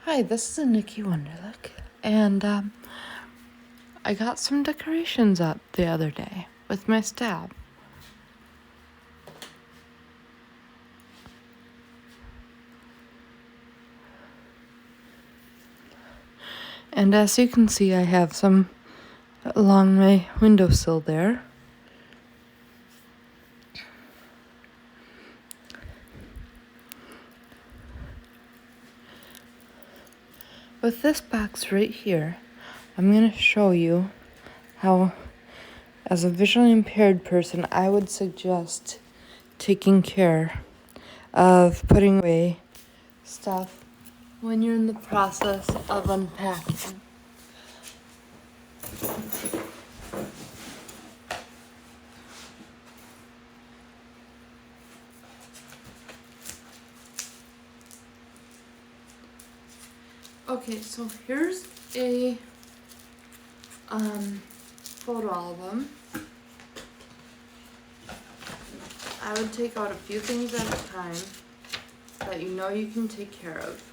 Hi, this is Nikki Wonderlick, and I got some decorations up the other day with my stab. And as you can see, I have some along my windowsill there. With this box right here, I'm going to show you how, as a visually impaired person, I would suggest taking care of putting away stuff when you're in the process of unpacking. Okay, so here's a photo album. I would take out a few things at a time that you know you can take care of.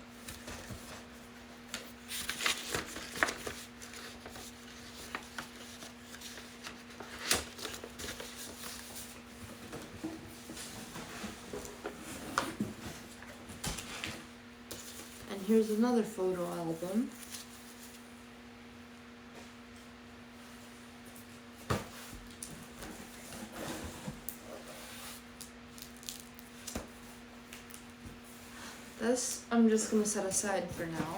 And here's another photo album. This I'm just gonna set aside for now.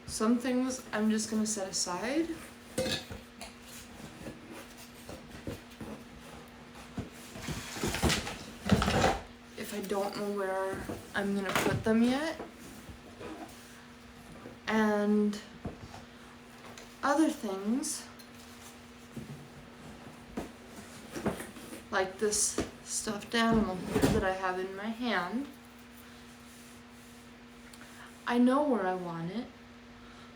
Some things I'm just gonna set aside. If I don't know where I'm gonna put them yet. And other things, like this stuffed animal here that I have in my hand, I know where I want it,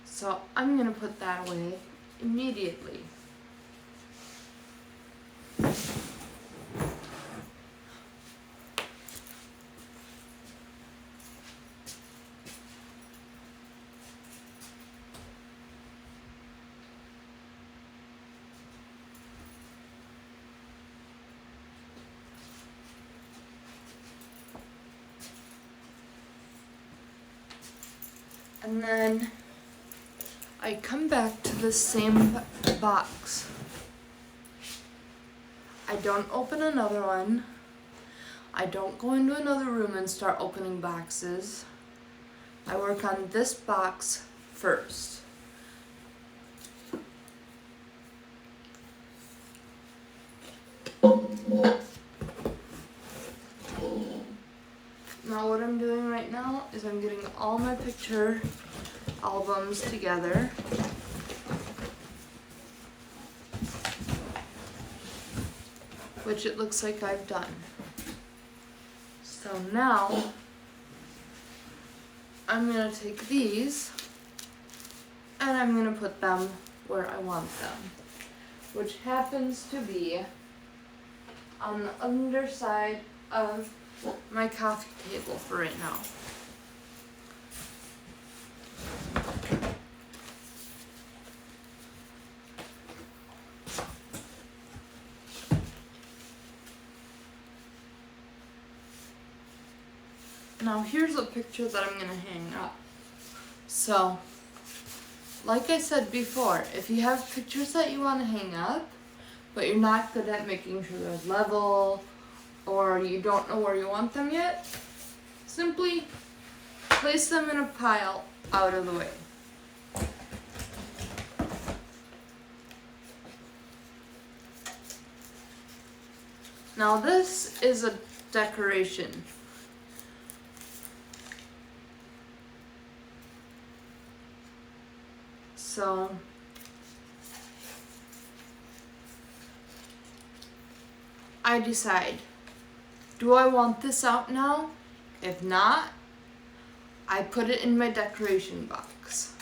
so I'm gonna put that away immediately. And then I come back to the same box. I don't open another one. I don't go into another room and start opening boxes. I work on this box first. Now what I'm doing right now is I'm getting all my picture albums together. Which it looks like I've done. So now I'm gonna take these and I'm gonna put them where I want them, which happens to be on the underside of my coffee table for right now. Now here's a picture that I'm gonna hang up. So, like I said before, if you have pictures that you wanna hang up, but you're not good at making sure they're level, or you don't know where you want them yet, simply place them in a pile out of the way. Now this is a decoration. So I decide do I want this out now? If not, I put it in my decoration box.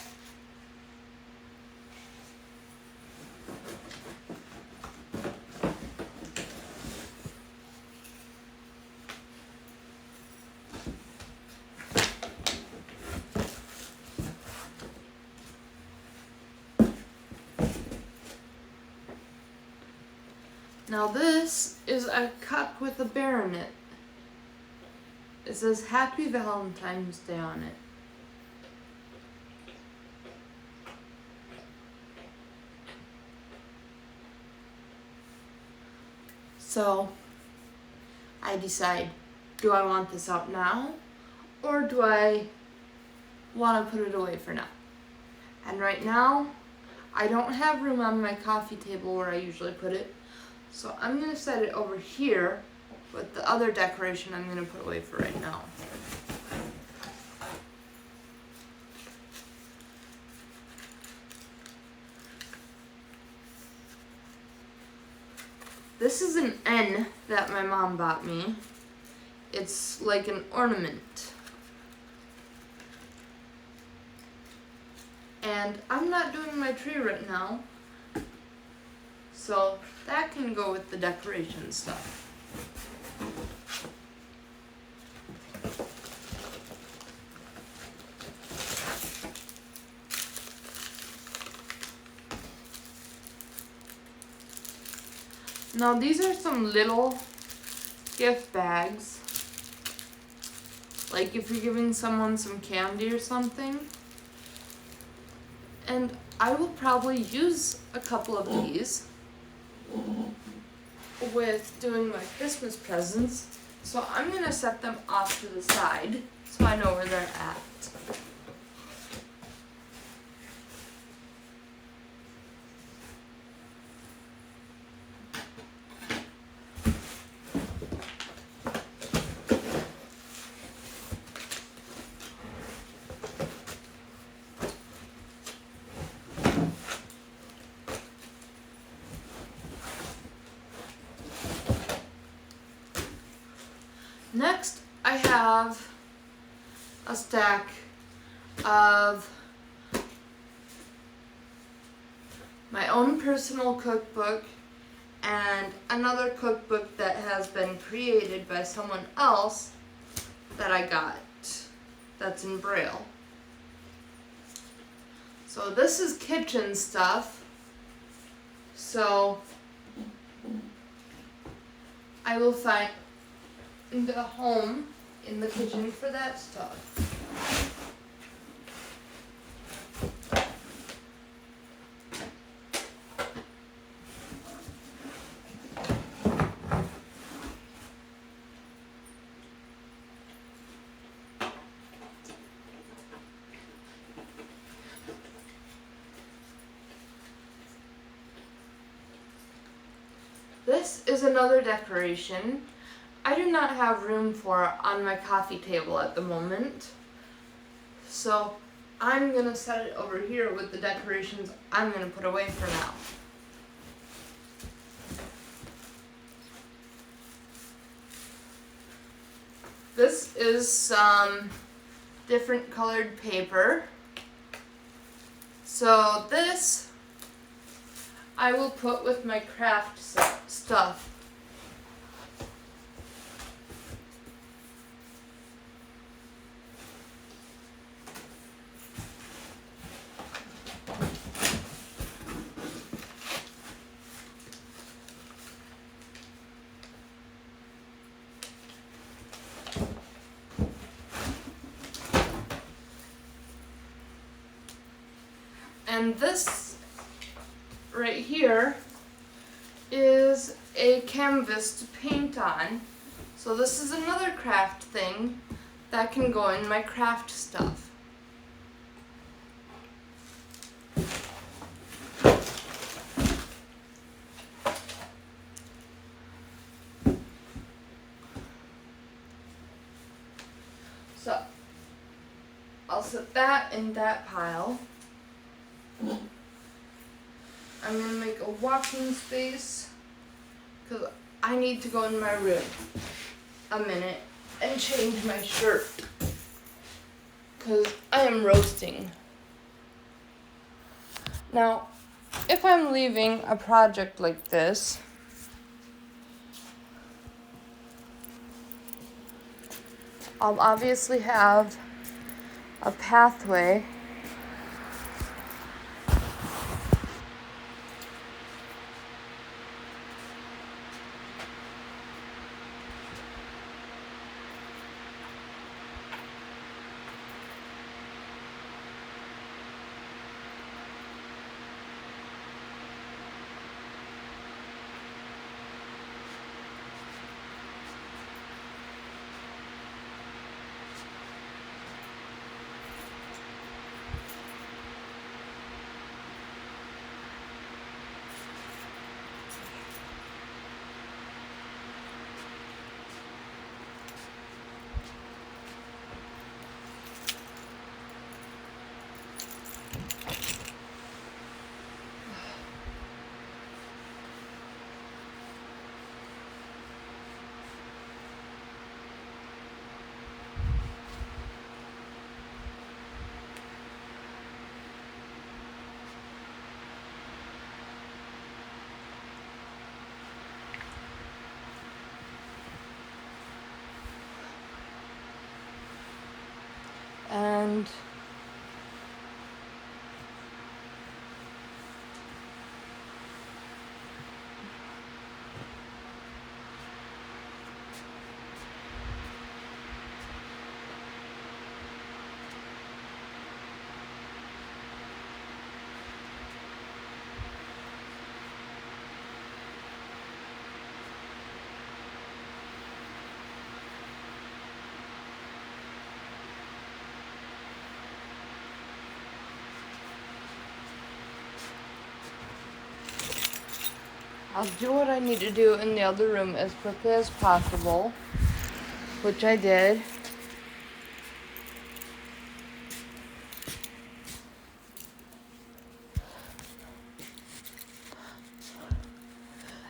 Now this is a cup with a bear in it. It says Happy Valentine's Day on it. So I decide, do I want this out now or do I want to put it away for now? And right now, I don't have room on my coffee table where I usually put it. So I'm going to set it over here, but the other decoration I'm going to put away for right now. This is an N that my mom bought me. It's like an ornament. And I'm not doing my tree right now, so that can go with the decoration stuff. Now these are some little gift bags. Like if you're giving someone some candy or something. And I will probably use a couple of these with doing my Christmas presents. So I'm going to set them off to the side so I know where they're at. Next, I have a stack of my own personal cookbook and another cookbook that has been created by someone else that I got that's in Braille. So this is kitchen stuff. So I will find the home in the kitchen for that stuff. This is another decoration. I do not have room for it on my coffee table at the moment, so I'm going to set it over here with the decorations I'm going to put away for now. This is some different colored paper. So this I will put with my craft stuff. And this right here is a canvas to paint on. So this is another craft thing that can go in my craft stuff. So I'll set that in that pile. I'm going to make a walking space because I need to go in my room. a minute and change my shirt because I am roasting. Now, if I'm leaving a project like this, I'll obviously have a pathway and I'll do what I need to do in the other room as quickly as possible, which I did.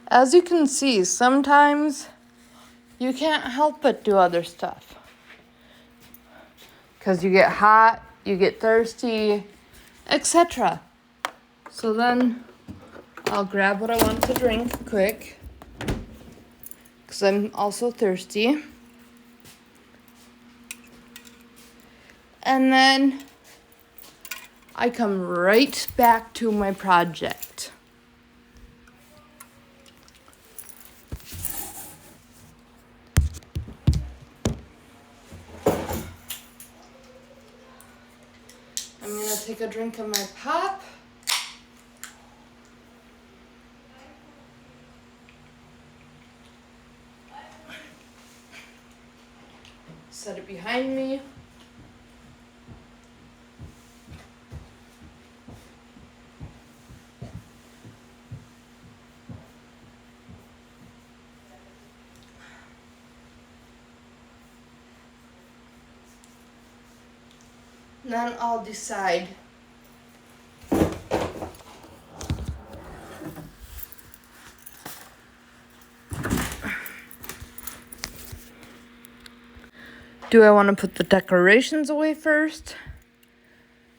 As you can see, sometimes you can't help but do other stuff. Because you get hot, you get thirsty, etc. So then I'll grab what I want to drink quick, because I'm also thirsty. And then I come right back to my project. I'm gonna take a drink of my pop. Set it behind me. Then I'll decide do I want to put the decorations away first?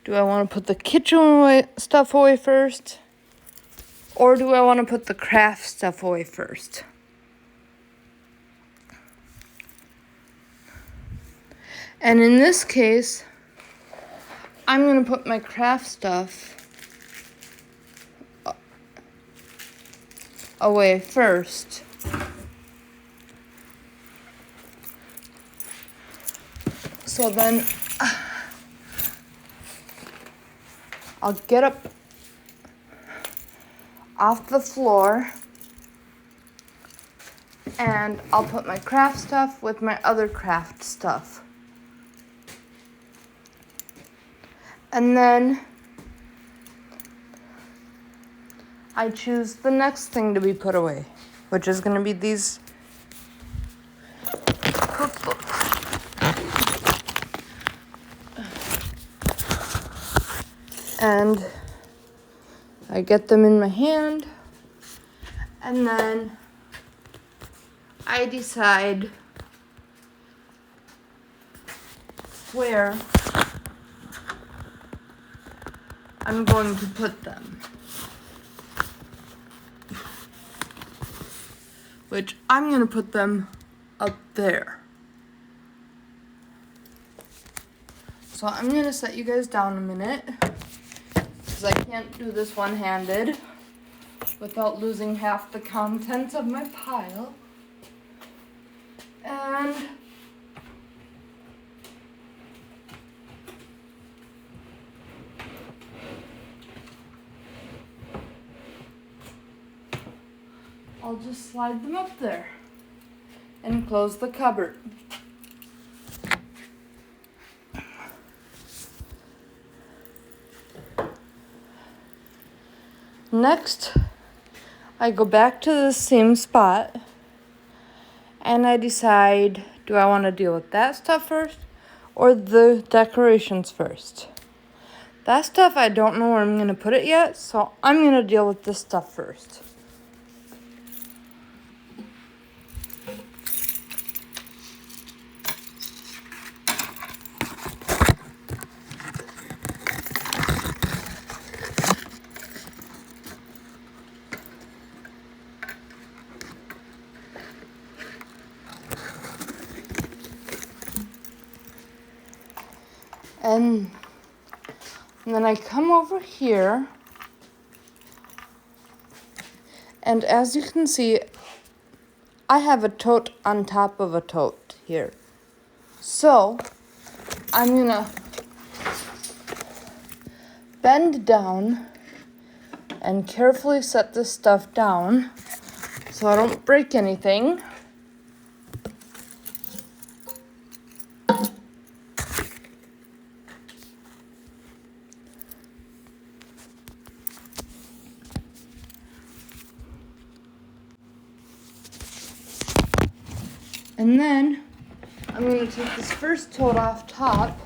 Do I want to put the kitchen stuff away first? Or do I want to put the craft stuff away first? And in this case, I'm going to put my craft stuff away first. So then I'll get up off the floor and I'll put my craft stuff with my other craft stuff. And then I choose the next thing to be put away, which is going to be these cookbooks. And I get them in my hand, and then I decide where I'm going to put them. Which I'm going to put them up there. So I'm going to set you guys down a minute, because I can't do this one-handed without losing half the contents of my pile. And I'll just slide them up there and close the cupboard. Next, I go back to the same spot and I decide, do I want to deal with that stuff first or the decorations first? That stuff, I don't know where I'm going to put it yet, so I'm going to deal with this stuff first. And then I come over here, and as you can see, I have a tote on top of a tote here. So I'm gonna bend down and carefully set this stuff down so I don't break anything. And then I'm going to take this first tote off top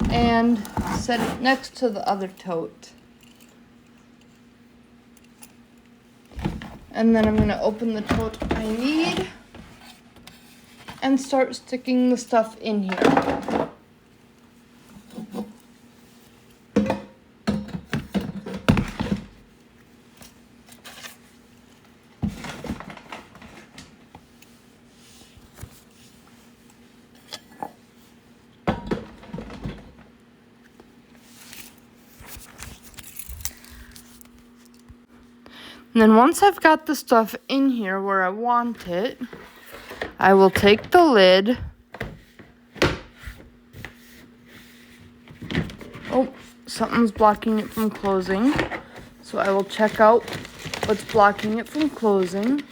and set it next to the other tote. And then I'm going to open the tote I need and start sticking the stuff in here. And then once I've got the stuff in here where I want it, I will take the lid. Oh, something's blocking it from closing. So I will check out what's blocking it from closing.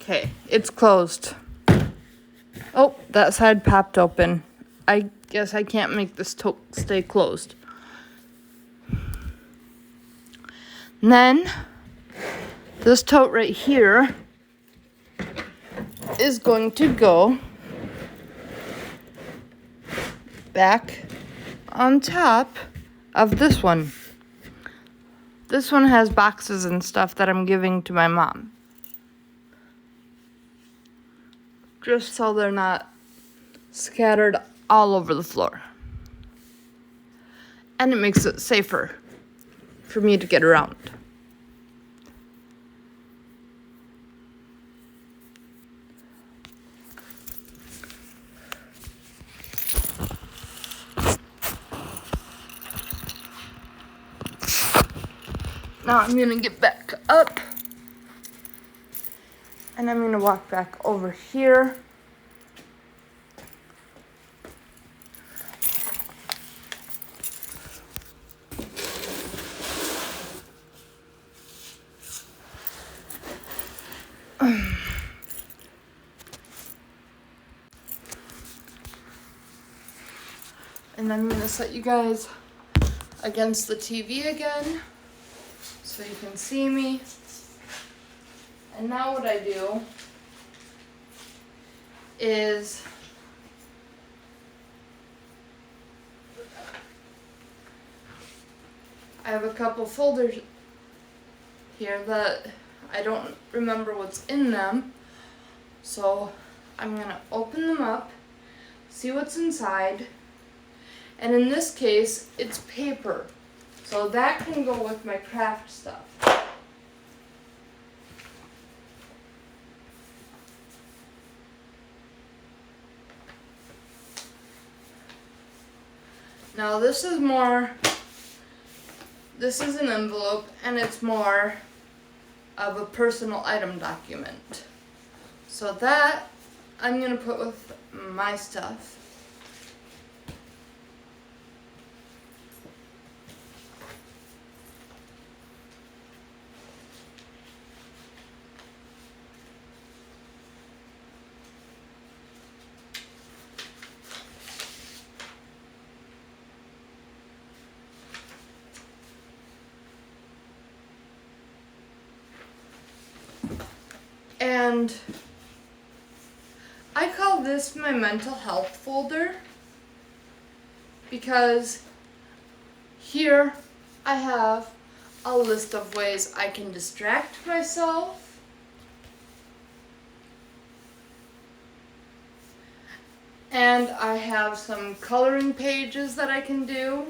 Okay, it's closed. Oh, that side popped open. I guess I can't make this tote stay closed. And then, this tote right here is going to go back on top of this one. This one has boxes and stuff that I'm giving to my mom. Just so they're not scattered all over the floor. And it makes it safer for me to get around. Now I'm gonna get back up. And I'm gonna walk back over here. And I'm gonna set you guys against the TV again so you can see me. And now what I do is I have a couple folders here that I don't remember what's in them. So I'm gonna open them up, see what's inside. And in this case, it's paper. So that can go with my craft stuff. Now this is an envelope, and it's more of a personal item document. So that I'm gonna put with my stuff. And I call this my mental health folder because here I have a list of ways I can distract myself, and I have some coloring pages that I can do.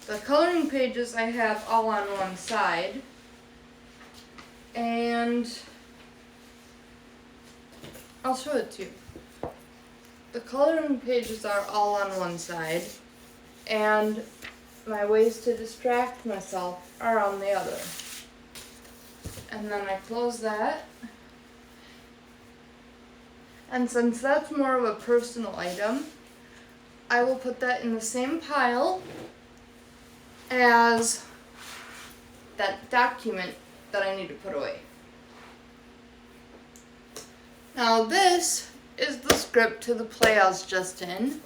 The coloring pages I have all on one side, and I'll show it to you. The coloring pages are all on one side, and my ways to distract myself are on the other. And then I close that. And since that's more of a personal item, I will put that in the same pile as that document that I need to put away. Now this is the script to the play I was just in.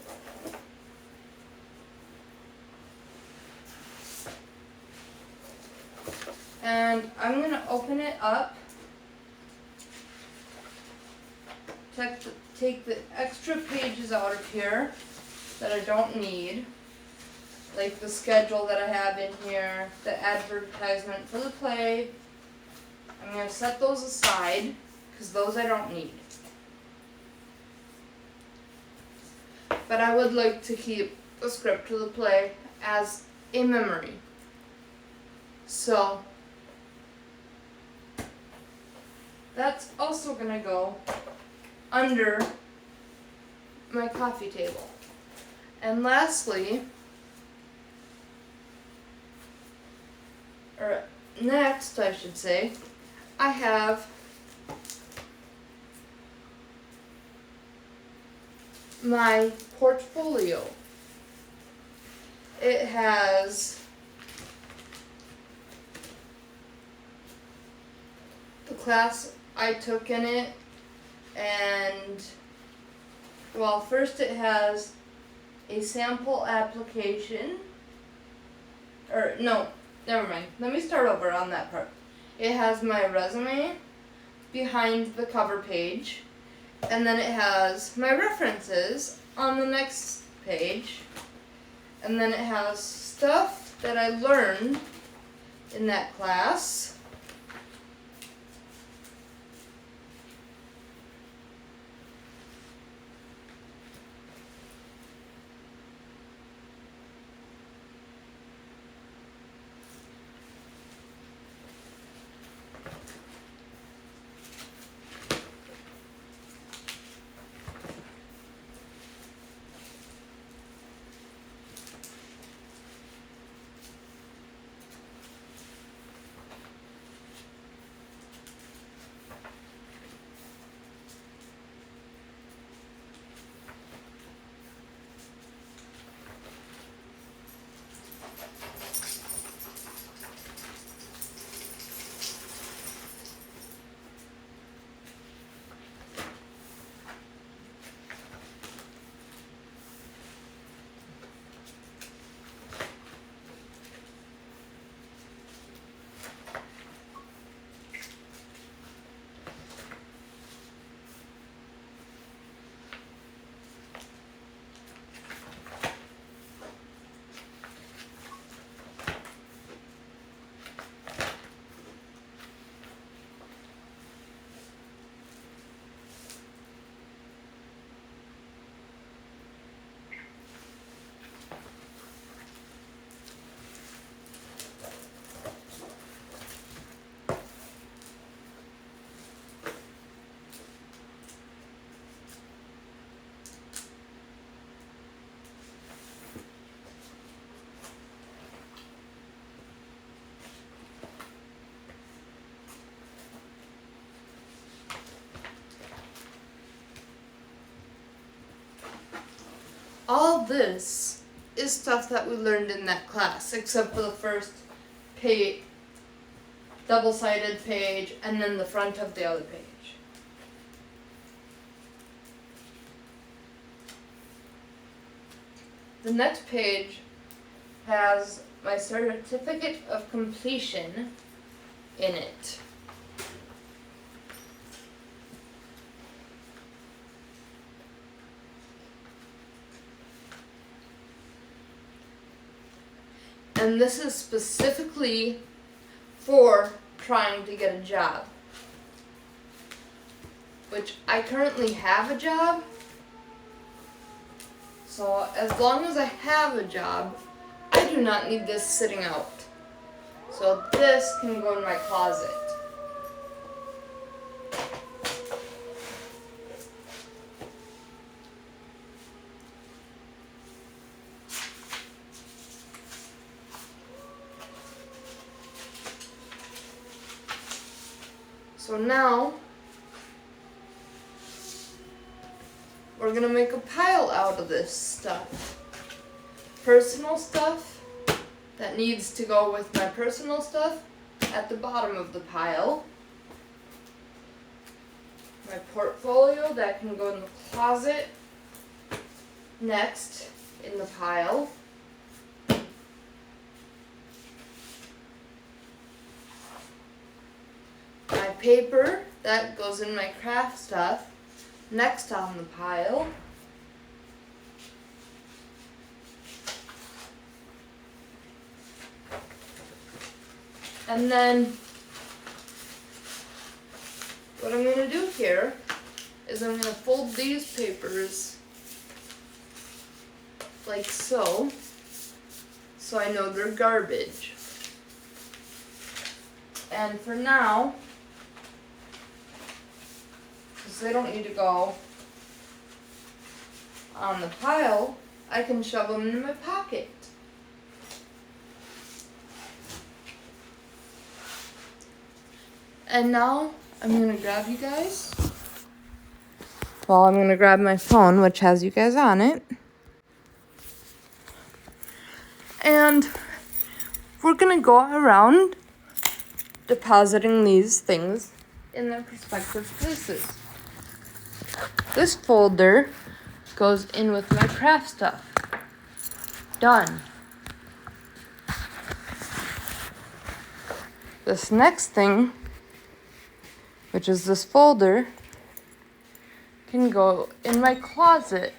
And I'm going to open it up, take the extra pages out of here that I don't need, like the schedule that I have in here, the advertisement for the play. I'm going to set those aside because those I don't need. But I would like to keep the script to the play as a memory. So that's also going to go under my coffee table. And lastly, or next I should say, I have my portfolio. It has the class I took in it, and well, first it has a sample application, or no, never mind, let me start over on that part. It has my resume behind the cover page, and then it has my references on the next page, and then it has stuff that I learned in that class. this is stuff that we learned in that class, except for the first page, double-sided page, and then the front of the other page. The next page has my certificate of completion in it. And this is specifically for trying to get a job, which I currently have a job. So as long as I have a job, I do not need this sitting out. So this can go in my closet. So now, we're gonna make a pile out of this stuff. Personal stuff that needs to go with my personal stuff at the bottom of the pile. My portfolio that can go in the closet next in the pile. My paper that goes in my craft stuff next on the pile. And then what I'm going to do here is I'm going to fold these papers like so I know they're garbage. And for now, because they don't need to go on the pile, I can shove them in my pocket. And now I'm going to grab you guys. Well, I'm going to grab my phone, which has you guys on it. And we're going to go around depositing these things in their respective places. This folder goes in with my craft stuff. Done. This next thing, which is this folder, can go in my closet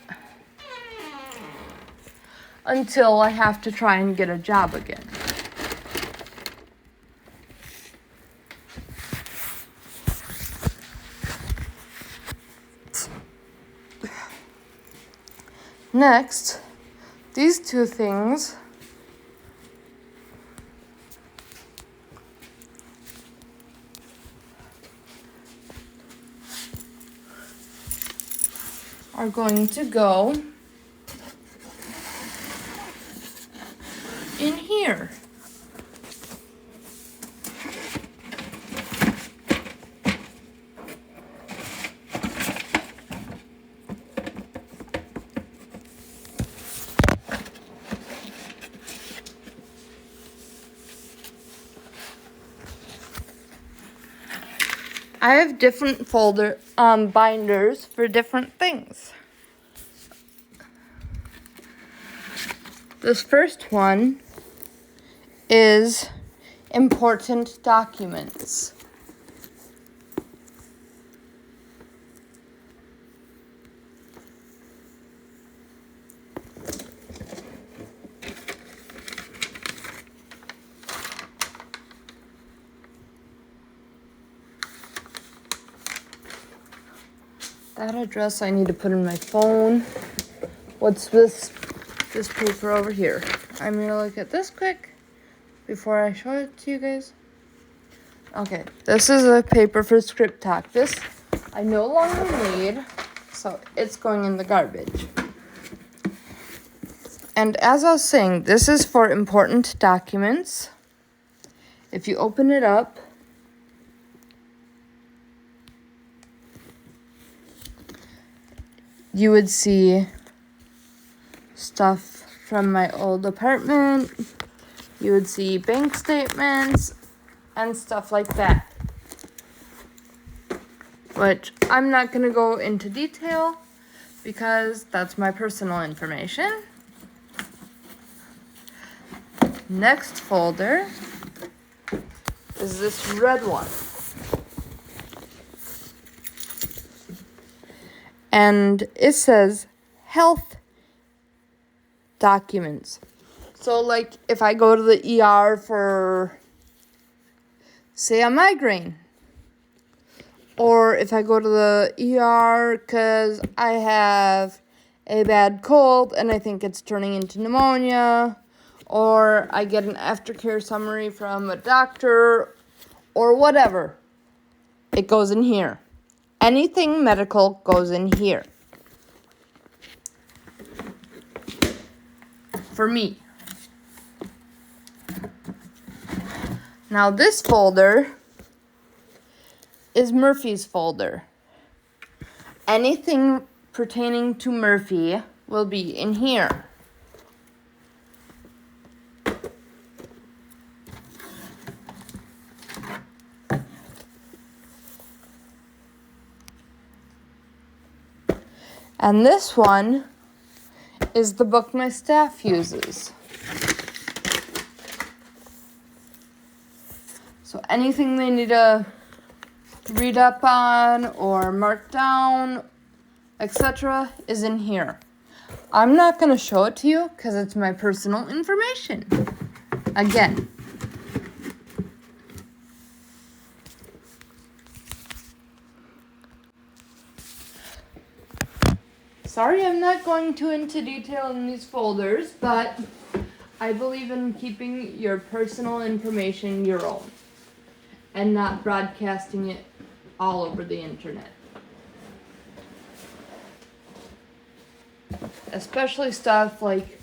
until I have to try and get a job again. Next, these two things are going to go in here. I have different folder binders for different things. This first one is important documents. That address I need to put in my phone. What's this paper over here? I'm gonna look at this quick before I show it to you guys. Okay, this is a paper for script talk. This I no longer need, so it's going in the garbage. And as I was saying, this is for important documents. If you open it up, you would see stuff from my old apartment. You would see bank statements and stuff like that, which I'm not going to go into detail because that's my personal information. Next folder is this red one. And it says health documents. So like if I go to the ER for, say, a migraine, or if I go to the ER because I have a bad cold and I think it's turning into pneumonia, or I get an aftercare summary from a doctor, or whatever, it goes in here. Anything medical goes in here. For me. Now this folder is Murphy's folder. Anything pertaining to Murphy will be in here. And this one is the book my staff uses. So anything they need to read up on or mark down, etc., is in here. I'm not going to show it to you because it's my personal information. Again. Sorry, I'm not going too into detail in these folders, but I believe in keeping your personal information your own and not broadcasting it all over the internet. Especially stuff like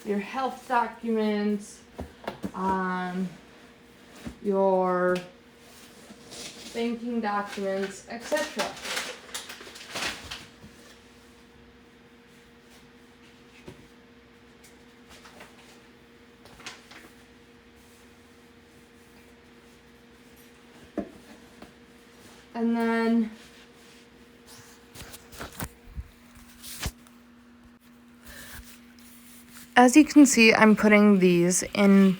your health documents, your banking documents, etc. And then as you can see, I'm putting these in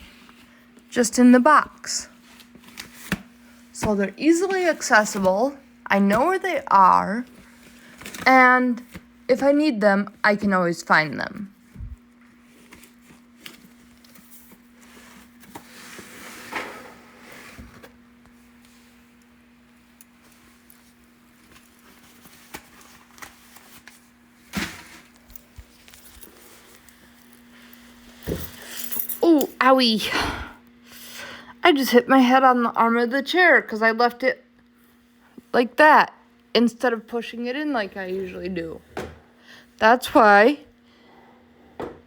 just in the box. So they're easily accessible. I know where they are. And if I need them, I can always find them. Oh, owie. I just hit my head on the arm of the chair because I left it like that instead of pushing it in like I usually do. That's why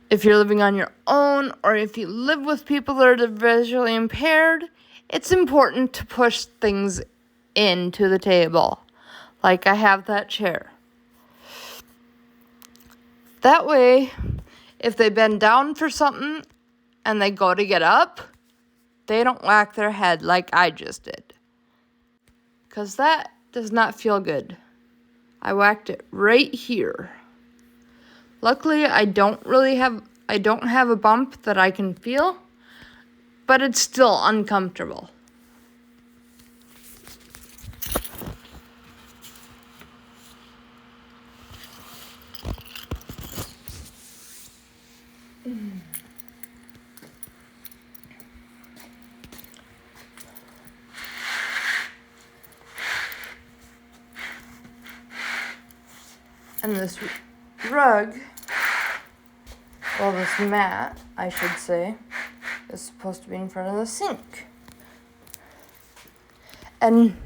if you're living on your own or if you live with people that are visually impaired, it's important to push things into the table. Like I have that chair. That way, if they bend down for something and they go to get up, they don't whack their head like I just did. Because that does not feel good. I whacked it right here. Luckily, I don't have a bump that I can feel, but it's still uncomfortable. And this rug, well, this mat, I should say, is supposed to be in front of the sink. And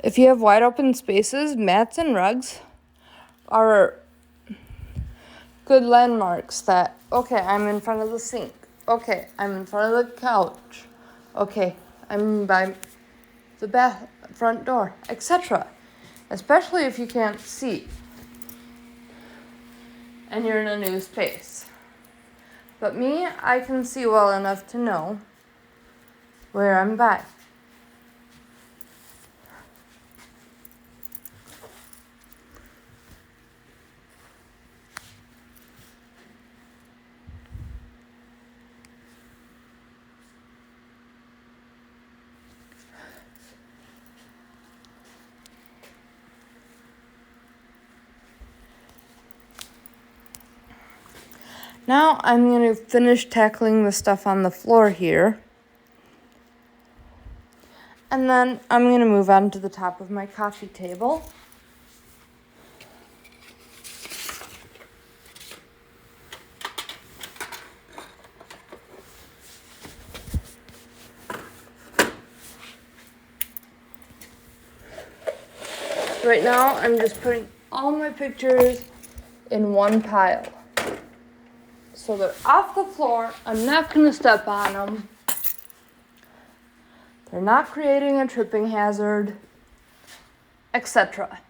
if you have wide open spaces, mats and rugs are good landmarks that, okay, I'm in front of the sink. Okay, I'm in front of the couch. Okay, I'm by the front door, etc. especially if you can't see and you're in a new space. But me, I can see well enough to know where I'm by. Now I'm going to finish tackling the stuff on the floor here. And then I'm going to move on to the top of my coffee table. Right now I'm just putting all my pictures in one pile. So they're off the floor. I'm not going to step on them. They're not creating a tripping hazard, etc.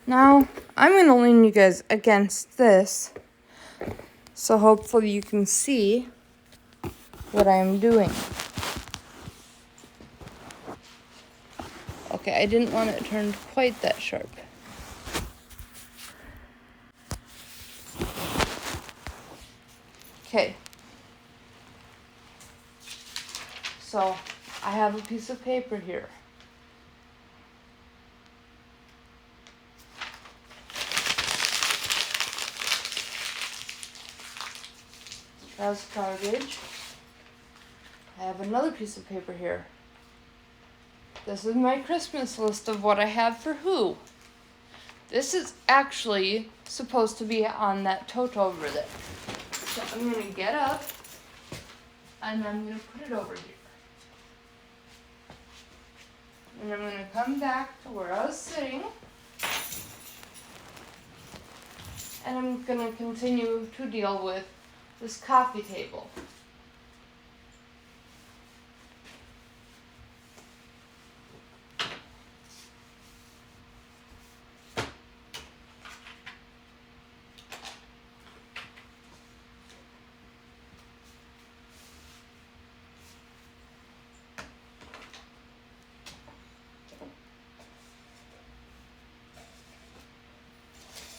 Now, I'm going to lean you guys against this, so hopefully you can see what I'm doing. Okay, I didn't want it turned quite that sharp. Okay. So, I have a piece of paper here. That's garbage. I have another piece of paper here. This is my Christmas list of what I have for who. This is actually supposed to be on that tote over there. So I'm going to get up and I'm going to put it over here. And I'm going to come back to where I was sitting. And I'm going to continue to deal with this coffee table.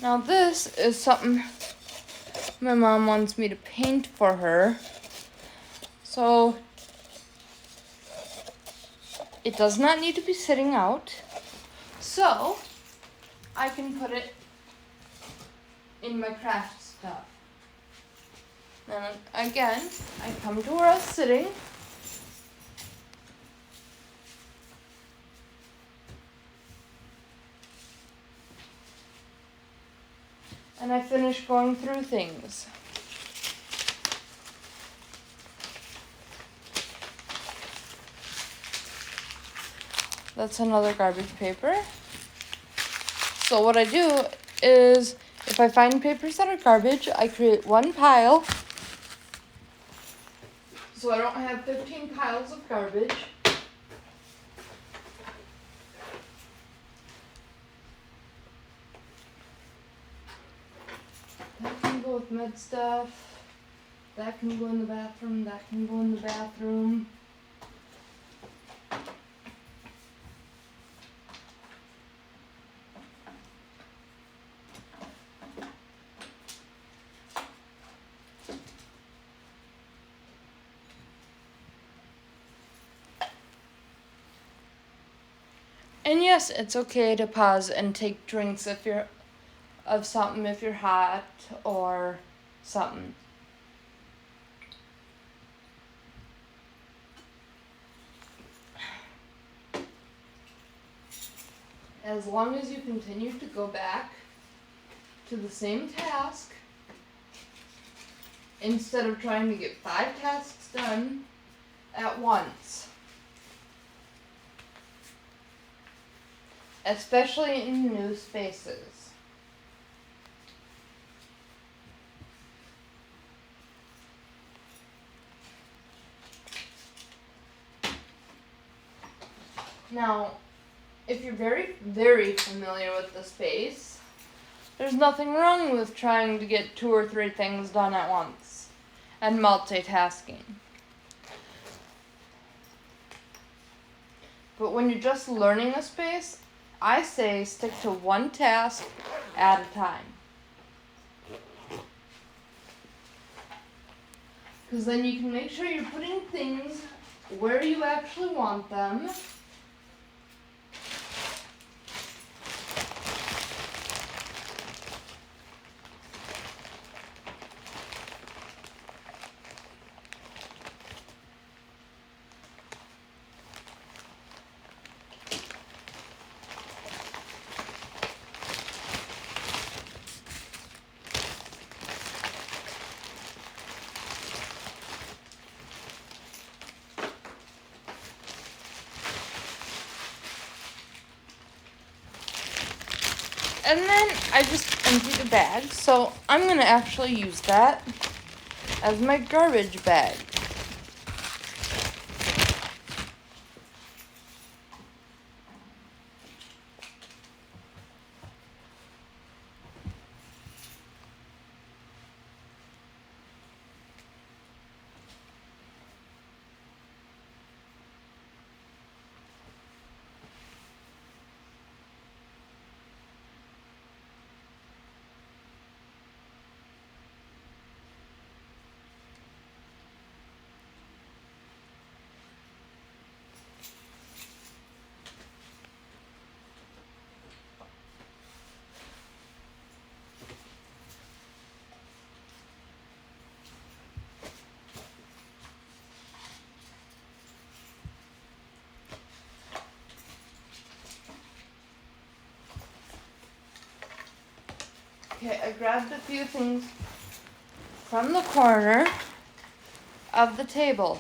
Now this is something my mom wants me to paint for her. So it does not need to be sitting out. So I can put it in my craft stuff. And again, I come to where I was sitting. And I finish going through things. That's another garbage paper. So what I do is, if I find papers that are garbage, I create one pile. So I don't have 15 piles of garbage. That can go with med stuff. That can go in the bathroom. That can go in the bathroom. And yes, it's okay to pause and take drinks if you're hot or something. As long as you continue to go back to the same task instead of trying to get 5 tasks done at once. Especially in new spaces. Now, if you're very, very familiar with the space, there's nothing wrong with trying to get 2 or 3 things done at once and multitasking. But when you're just learning a space, I say stick to one task at a time. Because then you can make sure you're putting things where you actually want them. And then I just emptied a bag, so I'm going to actually use that as my garbage bag. Okay, I grabbed a few things from the corner of the table.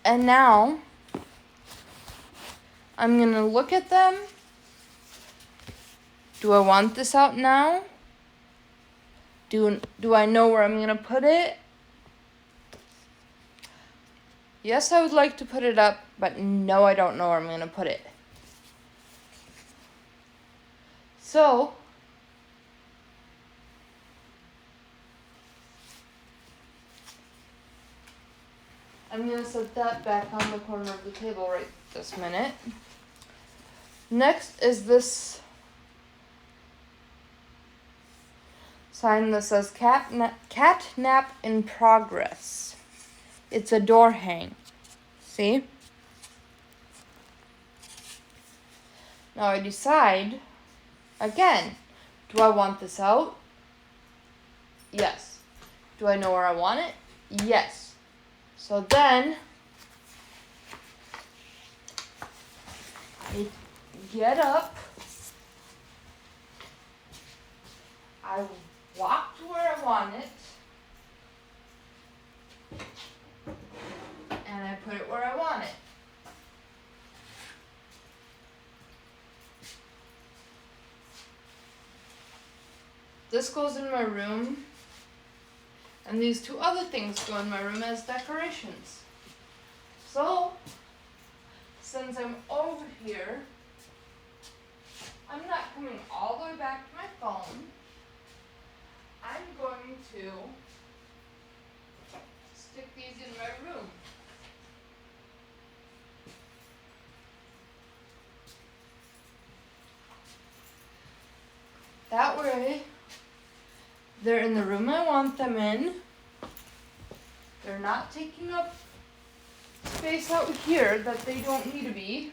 And now, I'm going to look at them. Do I want this out now? Do I know where I'm going to put it? Yes, I would like to put it up, but no, I don't know where I'm going to put it. So, I'm going to set that back on the corner of the table right this minute. Next is this sign that says cat nap in progress. It's a door hang. See? Now I decide, again, do I want this out? Yes. Do I know where I want it? Yes. So then, I get up, I walk to where I want it, and I put it where I want it. This goes in my room, and these 2 other things go in my room as decorations. So, since I'm over here, I'm not coming all the way back to my phone. I'm going to stick these in my room. That way, they're in the room I want them in. They're not taking up space out here that they don't need to be.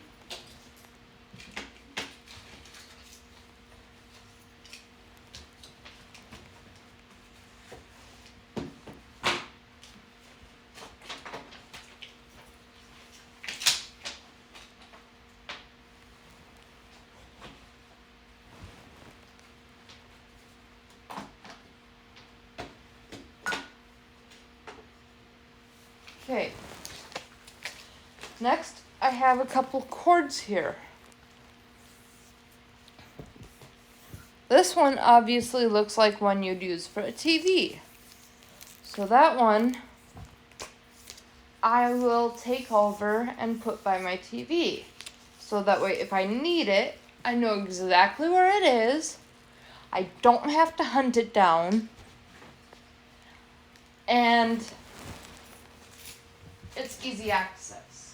Okay. Next, I have a couple cords here. This one obviously looks like one you'd use for a TV. So that one I will take over and put by my TV. So that way if I need it, I know exactly where it is. I don't have to hunt it down. And it's easy access.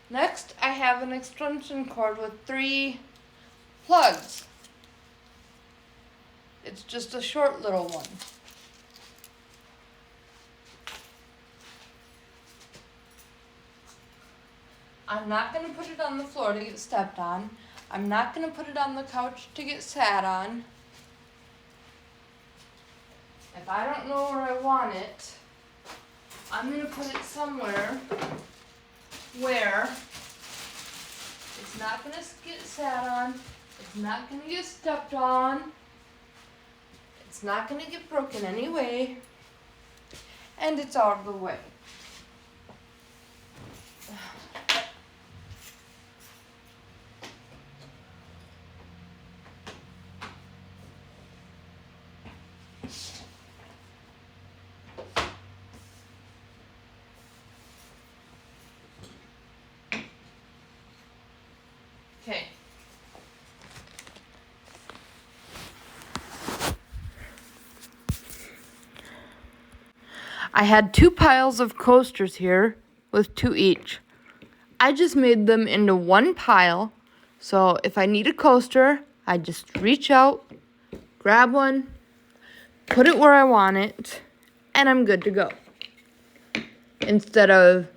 Next, I have an extension cord with 3 plugs. It's just a short little one. I'm not going to put it on the floor to get stepped on. I'm not going to put it on the couch to get sat on. If I don't know where I want it, I'm going to put it somewhere where it's not going to get sat on, it's not going to get stepped on, it's not going to get broken anyway, and it's out of the way. Okay. I had 2 piles of coasters here with 2 each. I just made them into one pile, so if I need a coaster, I just reach out, grab one, put it where I want it, and I'm good to go. Instead of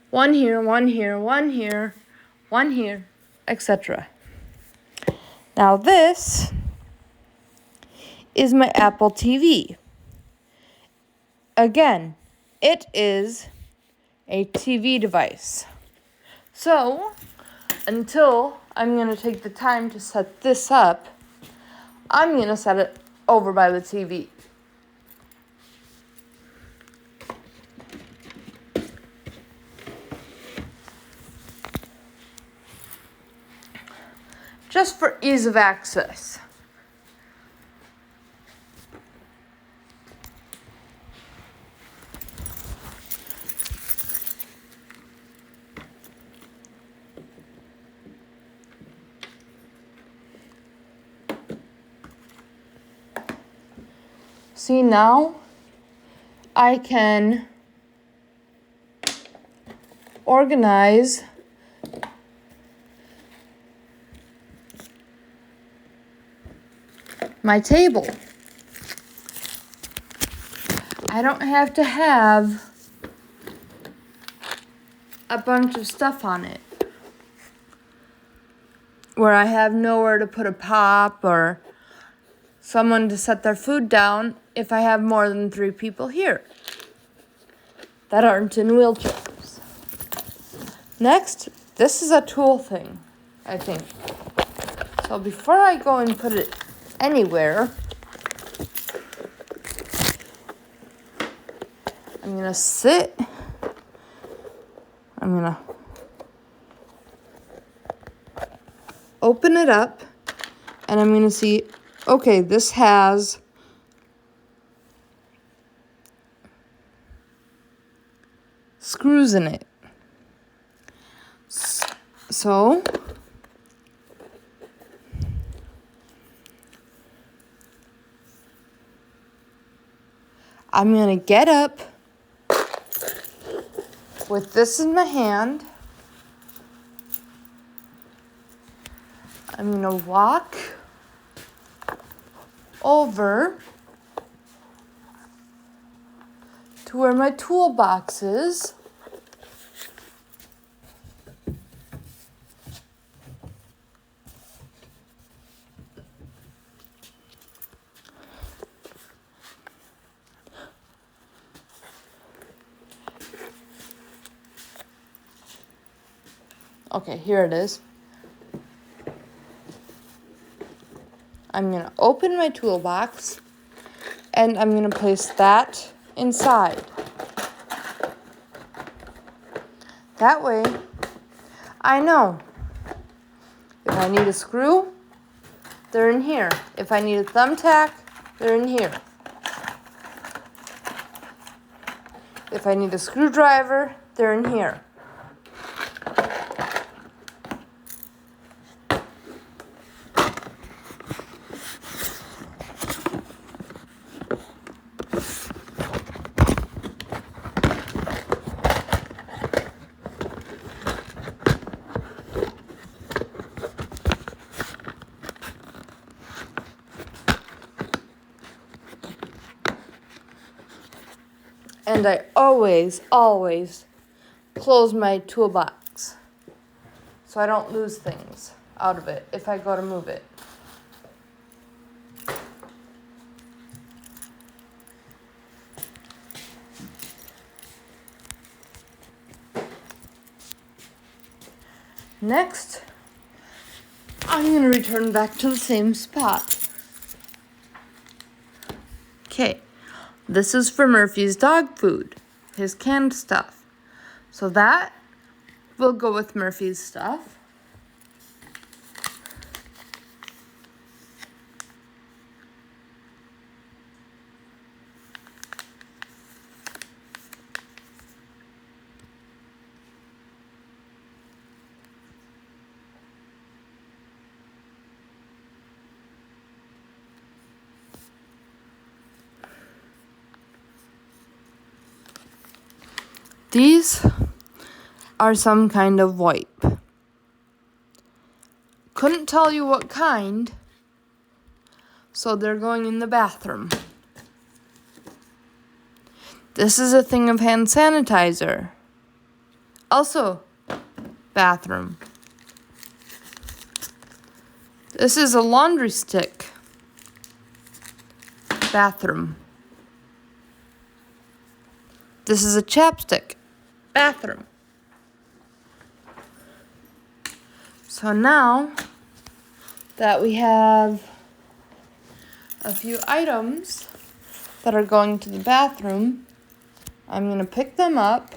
one here, one here, one here, one here, etc. Now this is my Apple TV. Again, it is a TV device. So, until I'm going to take the time to set this up, I'm going to set it over by the TV. Just for ease of access. See, now I can organize my table. I don't have to have a bunch of stuff on it where I have nowhere to put a pop or someone to set their food down if I have more than 3 people here that aren't in wheelchairs. Next, this is a tool thing, I think. So before I go and put it anywhere, I'm going to sit. I'm going to open it up, and I'm going to see, okay, this has screws in it. So I'm going to get up with this in my hand. I'm going to walk over to where my toolbox is. Okay, here it is. I'm going to open my toolbox and I'm going to place that inside. That way, I know if I need a screw, they're in here. If I need a thumbtack, they're in here. If I need a screwdriver, they're in here. And I always close my toolbox so I don't lose things out of it if I go to move it. Next, I'm going to return back to the same spot. Okay, this is for Murphy's dog food, his canned stuff. So that will go with Murphy's stuff. These are some kind of wipe. Couldn't tell you what kind, so they're going in the bathroom. This is a thing of hand sanitizer. Also, bathroom. This is a laundry stick. Bathroom. This is a chapstick. Bathroom. So now that we have a few items that are going to the bathroom, I'm going to pick them up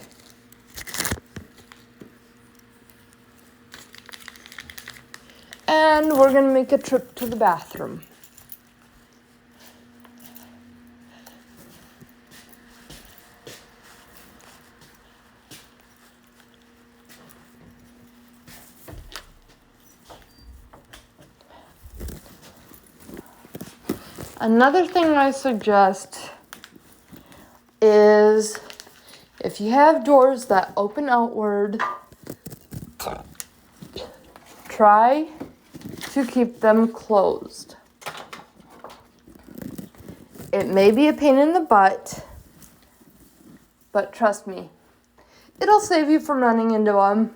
and we're going to make a trip to the bathroom. Another thing I suggest is if you have doors that open outward, try to keep them closed. It may be a pain in the butt, but trust me, it'll save you from running into them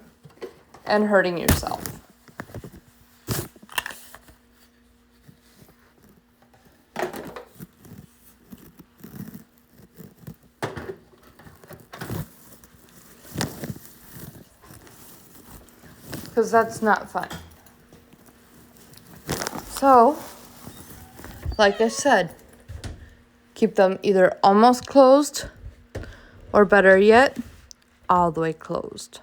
and hurting yourself. Because that's not fun. So, like I said, keep them either almost closed or better yet, all the way closed.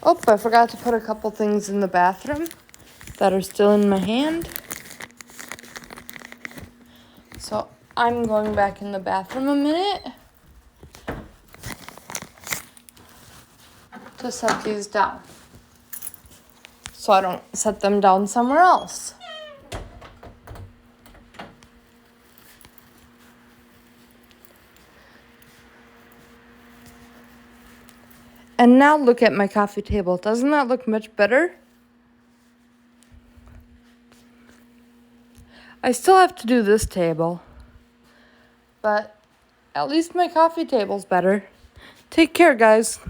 Oh, I forgot to put a couple things in the bathroom that are still in my hand. So I'm going back in the bathroom a minute to set these down so I don't set them down somewhere else. And now look at my coffee table. Doesn't that look much better? I still have to do this table, but at least my coffee table's better. Take care, guys.